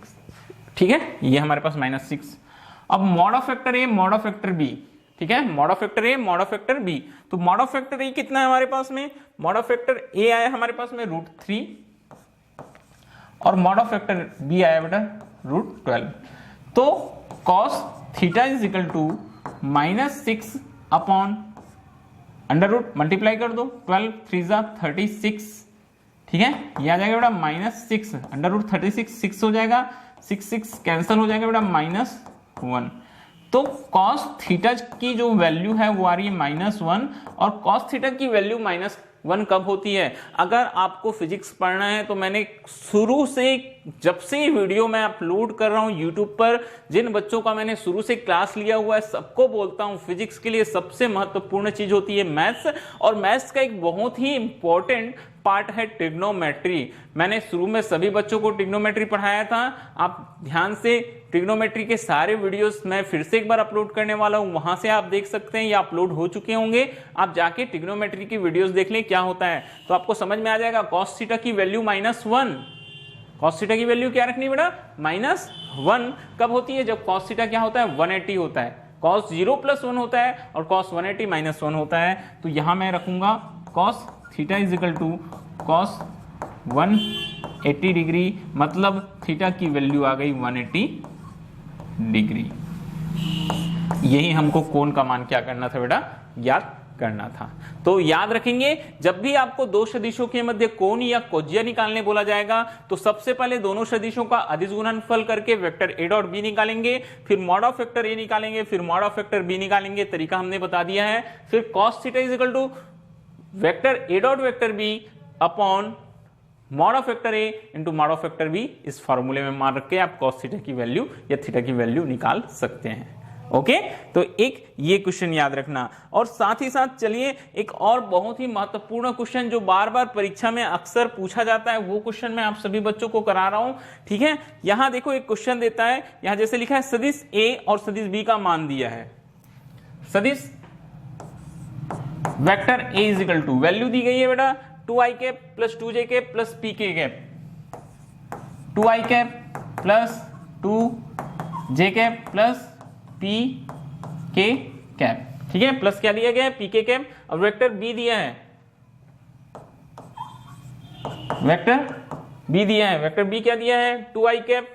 ठीक है, ये हमारे पास -6। अब mod of vector A mod of vector B, ठीक है, mod of vector A mod of vector B. तो मॉड ऑफ फैक्टर ए कितना है हमारे पास में, मॉड ऑफ फैक्टर ए आया हमारे पास में रूट 3 और मॉड ऑफ फैक्टर बी आया बेटा रूट 12। तो cos theta is equal to -6 upon under root multiply कर दो, 12 3 जा 36। ठीक है, ये आ जाएगा बेटा -6 अंडर रूट 36, 6 हो जाएगा, 6 कैंसिल हो जाएगा बेटा -1। तो कॉस थीटा की जो वैल्यू है वो आ रही है -1, और कॉस थीटा की वैल्यू -1 कब होती है, अगर आपको फिजिक्स पढ़ना है तो मैंने शुरू से, जब से वीडियो मैं अपलोड कर रहा हूं यूट्यूब पर, जिन बच्चों का मैंने शुरू से क्लास लिया हुआ है सबको बोलता हूं फिजिक्स के लिए सबसे महत्वपूर्ण चीज होती है मैथ्स, और मैथ्स का एक बहुत ही इंपॉर्टेंट पार्ट है ट्रिग्नोमेट्री। मैंने शुरू में सभी बच्चों को ट्रिग्नोमेट्री पढ़ाया था, आप ध्यान से ट्रिग्नोमेट्री के सारे वीडियोस मैं फिर से एक बार अपलोड करने वाला हूं, वहां से आप देख सकते हैं, या अपलोड हो चुके होंगे, आप जाके ट्रिग्नोमेट्री की वीडियोस देख लें क्या होता है, तो आपको समझ में आ जाएगा। कॉस थीटा की वैल्यू -1, कॉस थीटा की वैल्यू क्या रखनी बेटा -1 कब होती है, जब कॉस थीटा क्या होता है 180 होता है, कॉस 0 + 1 होता है और कॉस 180 -1 होता है। तो यहां मैं रखूंगा cos theta is equal to cos 180 degree, मतलब थीटा की वैल्यू आ गई 180 डिग्री। यही हमको कोण का मान क्या करना था बेटा, याद करना था। तो याद रखेंगे, जब भी आपको दो सदिशों के मध्य कोण या कोज्या निकालने बोला जाएगा तो सबसे पहले दोनों सदिशों का अदिश गुणनफल करके वेक्टर ए डॉट बी निकालेंगे, फिर मॉड ऑफ वेक्टर ए निकालेंगे, फिर मॉड ऑफ वेक्टर बी निकालेंगे, तरीका हमने बता दिया है। फिर cos theta is equal to vector A dot vector B upon mod of vector A into mod of vector B, इस फॉर्मूले में मान रख के आप कॉस थीटा की वैल्यू या थीटा की वैल्यू निकाल सकते हैं। ओके, तो एक ये क्वेश्चन याद रखना, और साथ ही साथ चलिए एक और बहुत ही महत्वपूर्ण क्वेश्चन जो बार बार परीक्षा में अक्सर पूछा जाता है, वो क्वेश्चन मैं आप सभी बच्चों को करा रहा हूं। ठीक है, यहां देखो एक क्वेश्चन देता है, यहां जैसे लिखा है सदिश ए और सदिश बी का मान दिया है, सदिश vector A is equal to value दी गई है बेटा 2i cap plus 2j cap plus pk cap, 2i cap plus 2j cap plus pk cap. ठीक है, प्लस क्या दिया गया है pk कैप, और वेक्टर b दिया है, वेक्टर b दिया है, वेक्टर b क्या दिया है 2i cap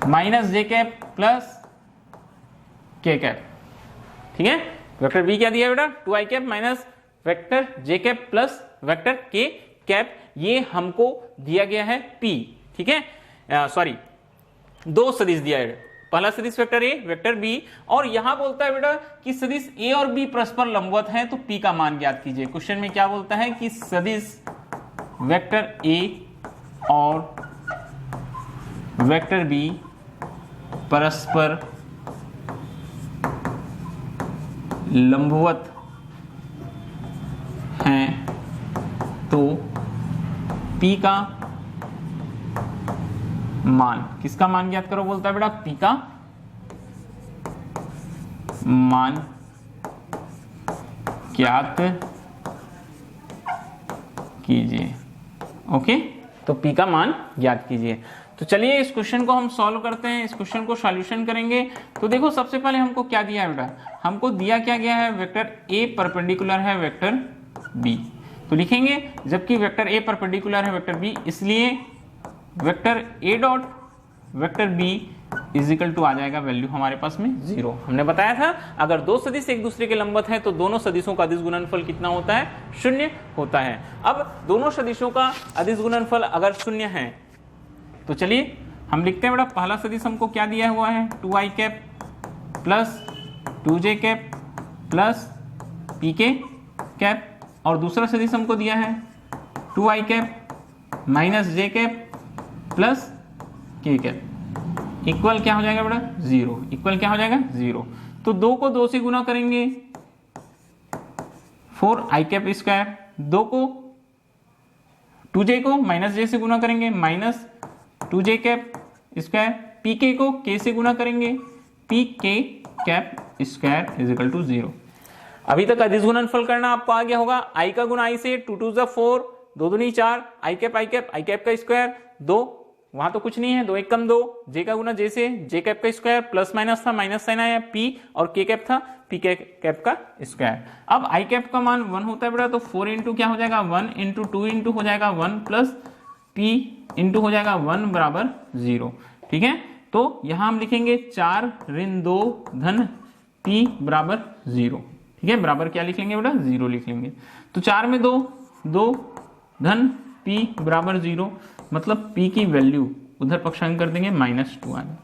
minus j cap plus k cap. ठीक है, वेक्टर b क्या दिया बेटा 2i कैप माइनस वेक्टर जे कैप प्लस वेक्टर के कैप, ये हमको दिया गया है P, ठीक है, सॉरी दो सदिश दिया है, पहला सदिश वेक्टर ए वेक्टर बी, और यहां बोलता है बेटा कि सदिश ए और बी परस्पर लंबवत हैं तो P का मान ज्ञात कीजिए। क्वेश्चन में क्या बोलता है कि सदिश वेक्टर ए और वेक्टर बी परस्पर लंबवत हैं तो P का मान, किसका मान ज्ञात करो बोलता है बेटा, P का मान ज्ञात कीजिए। ओके, तो P का मान ज्ञात कीजिए। तो चलिए इस क्वेश्चन को हम सॉल्व करते हैं, इस क्वेश्चन को सॉल्यूशन करेंगे। तो देखो सबसे पहले हमको क्या दिया है बेटा, हमको दिया क्या गया है, वेक्टर A परपेंडिकुलर है वेक्टर B, तो लिखेंगे जबकि वेक्टर A परपेंडिकुलर है वेक्टर B, इसलिए vector A dot vector B is equal to आ जाएगा वैल्यू हमारे पास में 0। हमने बताया था अगर दो सदिश एक दूसरे के लंबवत हैं तो दोनों सदिशों का अदिश गुणनफल कितना होता है, 0 होता है। अब दोनों सदिशों का अदिश गुणनफल अगर 0 है तो चलिए हम लिखते हैं बेटा, पहला सदिश हमको क्या दिया हुआ है, 2i cap plus 2j cap plus pk cap, और दूसरा सदिश हमको दिया है 2i cap minus j cap plus k cap, equal क्या हो जाएगा बेटा 0, इक्वल क्या हो जाएगा 0। तो 2 को 2 से गुना करेंगे 4i कैप स्क्वायर, 2 को 2j को माइनस j से गुना करेंगे minus 2j cap square, pk को k से गुना करेंगे pk cap square is equal to 0। अभी तक अदिश गुणनफल करना आपको आ गया होगा, i का गुना i से 2 2 4, 2 दूनी 4, i कैप का स्क्वायर 2, वहां तो कुछ नहीं है, 2 1 कम 2, j का गुना j से j कैप का स्क्वायर, प्लस माइनस था माइनस साइन आया, p और k कैप था p कैप का स्क्वायर। अब i कैप का मान 1 होता है बेटा, तो 4 इंटू क्या हो जाएगा 1 इंटू 2 इंटू हो जाएगा 1 प्लस p इंटू हो जाएगा 1 बराबर 0, ठीक है। तो यहां हम लिखेंगे 4 ऋण 2 धन p बराबर 0, ठीक है, बराबर क्या लिख लेंगे बेटा 0 लिख लेंगे। तो 4 में 2 धन p बराबर 0, मतलब p की वैल्यू उधर पक्षांक कर देंगे -2 आ जाए,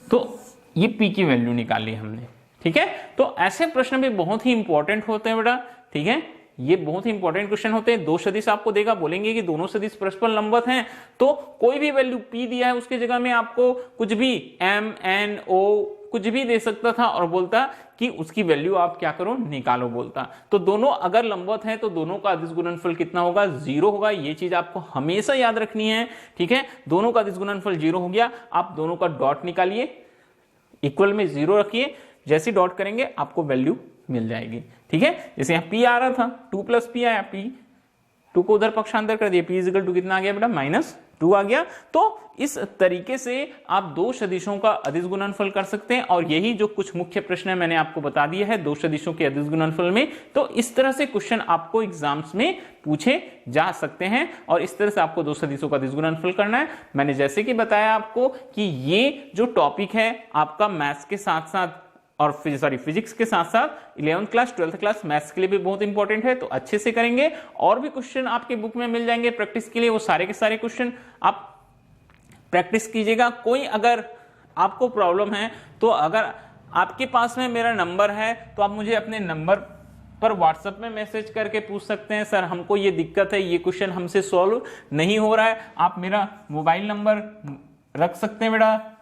तो ये p की वैल्यू निकाली हमने, ठीक है। तो ऐसे प्रश्न भी बहुत ही इंपॉर्टेंट होते हैं बेटा, ठीक है, ये बहुत ही इंपॉर्टेंट क्वेश्चन होते हैं। दो सदिश आपको देगा, बोलेंगे कि दोनों सदिश परस्पर लंबवत हैं, तो कोई भी वैल्यू p दिया है उसके जगह में आपको कुछ भी m n o कुछ भी दे सकता था और बोलता कि उसकी वैल्यू आप क्या करो निकालो बोलता। तो दोनों अगर लंबवत हैं तो दोनों का अदिश गुणनफल कितना होगा 0 होगा, ये चीज आपको हमेशा याद रखनी है, ठीक है। दोनों का अदिश गुणनफल 0 हो गया, आप दोनों का डॉट निकालिए, इक्वल में 0 रखिए, जैसे डॉट करेंगे आपको वैल्यू मिल जाएगी, ठीक है। जैसे यहाँ p आ रहा था 2 प्लस p आया, p 2 को उधर पक्षांतर कर दिया, p इज इक्वल टू कितना आ गया बेटा -2 आ गया। तो इस तरीके से आप दो सदिशों का अदिश गुणनफल कर सकते हैं, और यही जो कुछ मुख्य प्रश्न है मैंने आपको बता दिया है दो सदिशों के अदिश गुणनफल में। तो इस तरह से क्वेश्चन आपको एग्जाम्स में पूछे जा सकते हैं, और इस तरह से आपको दो सदिशों का अदिश गुणनफल करना है। मैंने जैसे कि बताया आपको कि ये जो टॉपिक है आपका मैथ्स के साथ साथ और फिजिक्स के साथ साथ 11th class 12th class maths के लिए भी बहुत इंपॉर्टेंट है, तो अच्छे से करेंगे। और भी क्वेश्चन आपके बुक में मिल जाएंगे प्रैक्टिस के लिए, वो सारे के सारे क्वेश्चन आप प्रैक्टिस कीजिएगा। कोई अगर आपको प्रॉब्लम है तो अगर आपके पास में मेरा नंबर है तो आप मुझे अपने नंबर पर व्हाट्सएप में मैसेज करके पूछ सकते हैं, सर हमको ये दिक्कत है, ये क्वेश्चन हमसे सॉल्व नहीं हो रहा है। आप मेरा मोबाइल नंबर रख सकते हैं बेटा,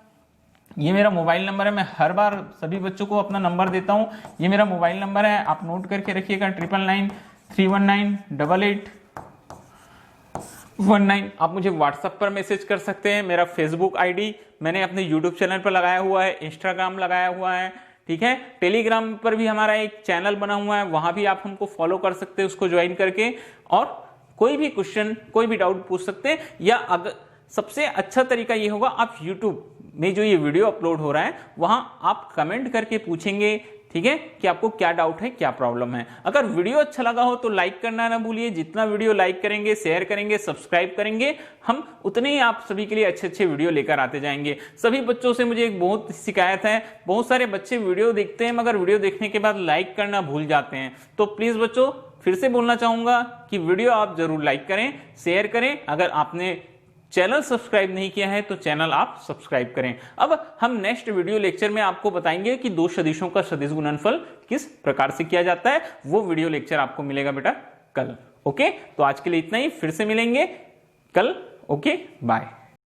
ये मेरा मोबाइल नंबर है, मैं हर बार सभी बच्चों को अपना नंबर देता हूं, ये मेरा मोबाइल नंबर है, आप नोट करके रखिएगा 9993198819। आप मुझे व्हाट्सएप पर मैसेज कर सकते हैं। मेरा फेसबुक आईडी मैंने अपने यूट्यूब चैनल पर लगाया हुआ है, इंस्टाग्राम लगाया हुआ है, ठीक है। टेलीग्राम पर भी हमारा एक चैनल बना हुआ है, वहां भी आप हमको फॉलो कर सकते हैं उसको ज्वाइन करके, और कोई भी क्वेश्चन कोई भी डाउट पूछ सकते हैं। या अगर सबसे अच्छा तरीका ये होगा, आप यूट्यूब में जो ये वीडियो अपलोड हो रहा है वहां आप कमेंट करके पूछेंगे, ठीक है, कि आपको क्या डाउट है, क्या प्रॉब्लम है। अगर वीडियो अच्छा लगा हो तो लाइक करना ना भूलिए, जितना वीडियो लाइक करेंगे, शेयर करेंगे, सब्सक्राइब करेंगे, हम उतने ही आप सभी के लिए अच्छे अच्छे वीडियो लेकर आते जाएंगे। सभी बच्चों से मुझे एक बहुत शिकायत है, बहुत सारे बच्चे वीडियो देखते हैं मगर वीडियो देखने के बाद लाइक करना भूल जाते हैं। तो प्लीज बच्चों फिर से बोलना चाहूंगा कि वीडियो आप जरूर लाइक करें, शेयर करें। अगर आपने चैनल सब्सक्राइब नहीं किया है तो चैनल आप सब्सक्राइब करें। अब हम नेक्स्ट वीडियो लेक्चर में आपको बताएंगे कि दो सदिशों का सदिश गुणनफल किस प्रकार से किया जाता है। वो वीडियो लेक्चर आपको मिलेगा बेटा कल। ओके, तो आज के लिए इतना ही, फिर से मिलेंगे कल। Okay, bye.